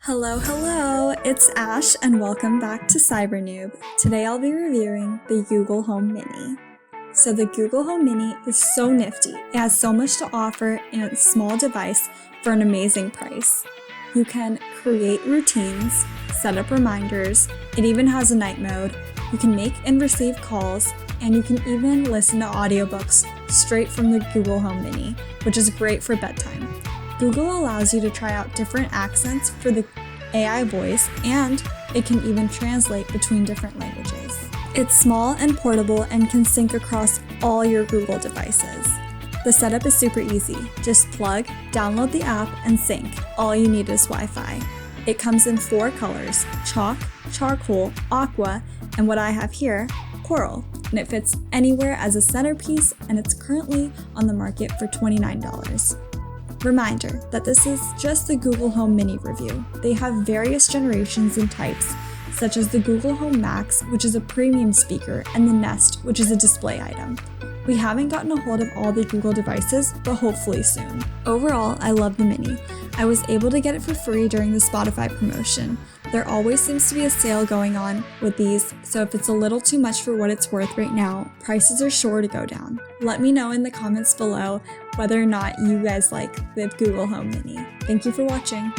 Hello, it's Ash and welcome back to Cybernoob. Today I'll be reviewing the Google Home Mini. So the Google Home Mini is so nifty. It has so much to offer in a small device for an amazing price. You can create routines, set up reminders, it even has a night mode, you can make and receive calls, and you can even listen to audiobooks straight from the Google Home Mini, which is great for bedtime. Google allows you to try out different accents for the AI voice, and it can even translate between different languages. It's small and portable and can sync across all your Google devices. The setup is super easy. Just plug, download the app, and sync. All you need is Wi-Fi. It comes in 4 colors: chalk, charcoal, aqua, and what I have here, coral. And it fits anywhere as a centerpiece, and it's currently on the market for $29. Reminder that this is just the Google Home Mini review. They have various generations and types, such as the Google Home Max, which is a premium speaker, and the Nest, which is a display item. We haven't gotten a hold of all the Google devices, but hopefully soon. Overall, I love the Mini. I was able to get it for free during the Spotify promotion. There always seems to be a sale going on with these, so if it's a little too much for what it's worth right now, prices are sure to go down. Let me know in the comments below whether or not you guys like the Google Home Mini. Thank you for watching.